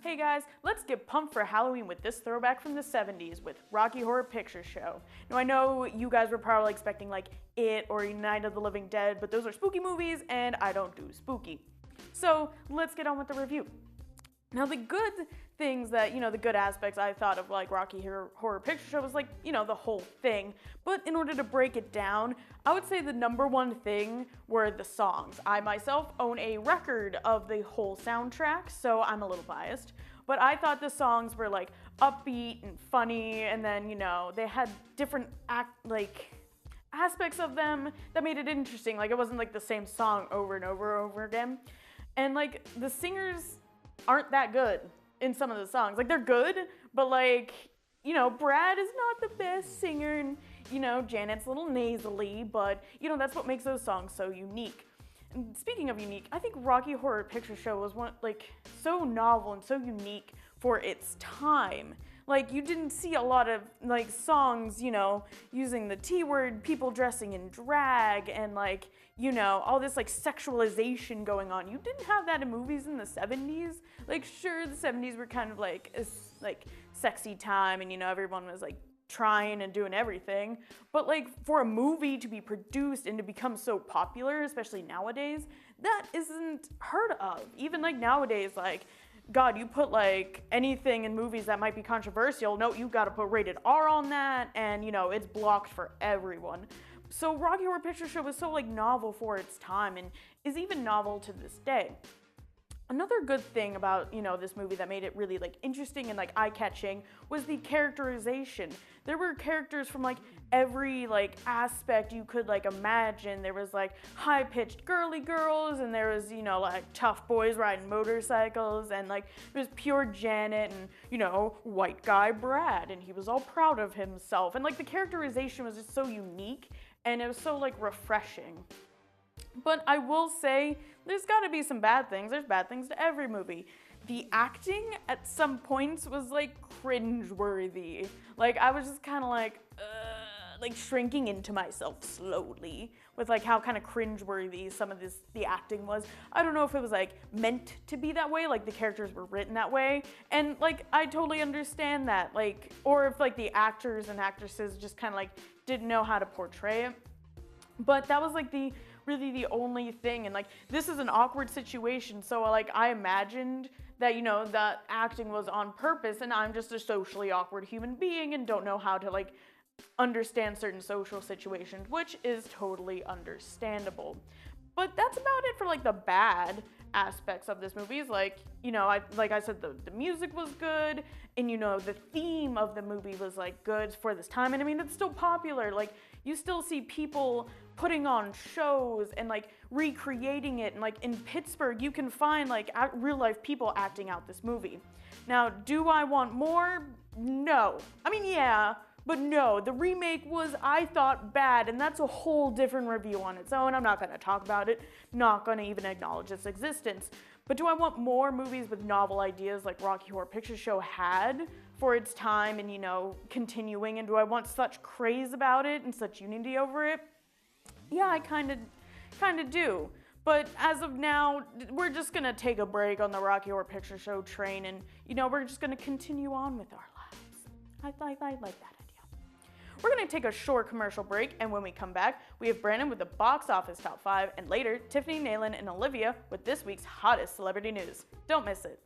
Hey guys, let's get pumped for Halloween with this throwback from the 70s with Rocky Horror Picture Show. Now I know you guys were probably expecting like It or Night of the Living Dead, but those are spooky movies and I don't do spooky. So let's get on with the review. Now the good things that, the good aspects I thought of like Rocky Horror Picture Show was like, the whole thing. But in order to break it down, I would say the number one thing were the songs. I myself own a record of the whole soundtrack, so I'm a little biased. But I thought the songs were like upbeat and funny, and then, they had different aspects of them that made it interesting. Like it wasn't like the same song over and over again. And like the singers aren't that good in some of the songs. Like they're good, but Brad is not the best singer and, Janet's a little nasally, but that's what makes those songs so unique. And speaking of unique, I think Rocky Horror Picture Show was so novel and so unique for its time. Like you didn't see a lot of songs, using the T word, people dressing in drag and all this sexualization going on. You didn't have that in movies in the 70s. Sure, the 70s were kind of a sexy time and everyone was trying and doing everything. But for a movie to be produced and to become so popular, especially nowadays, that isn't heard of. Even nowadays, God, you put anything in movies that might be controversial, no, you gotta put rated R on that, and it's blocked for everyone. So Rocky Horror Picture Show was so novel for its time and is even novel to this day. Another good thing about, this movie that made it really interesting and eye-catching was the characterization. There were characters from every aspect you could imagine. There was high-pitched girly girls, and there was, tough boys riding motorcycles, and there was pure Janet and, white guy Brad, and he was all proud of himself. And the characterization was just so unique, and it was so refreshing. But I will say, there's gotta be some bad things. There's bad things to every movie. The acting at some points was cringe-worthy. I was just kind of shrinking into myself slowly with how kind of cringe-worthy some of the acting was. I don't know if it was meant to be that way, the characters were written that way, and I totally understand that, or if the actors and actresses just kind of didn't know how to portray it. But that was really the only thing, and this is an awkward situation, so I imagined that that acting was on purpose, and I'm just a socially awkward human being and don't know how to understand certain social situations, which is totally understandable. But that's about it for the bad aspects of this movie. Is I said, the music was good, and the theme of the movie was good for this time, and I mean it's still popular. You still see people putting on shows and recreating it, and in Pittsburgh you can find real life people acting out this movie. Now, do I want more? No. I mean, yeah, but no. The remake was, I thought, bad, and that's a whole different review on its own. I'm not gonna talk about it, not gonna even acknowledge its existence. But do I want more movies with novel ideas like Rocky Horror Picture Show had for its time and, continuing? And do I want such craze about it and such unity over it? Yeah, I kind of do. But as of now, we're just gonna take a break on the Rocky Horror Picture Show train, and we're just gonna continue on with our lives. I like that idea. We're gonna take a short commercial break, and when we come back, we have Brandon with the box office top 5, and later, Tiffany, Nayland, and Olivia with this week's hottest celebrity news. Don't miss it.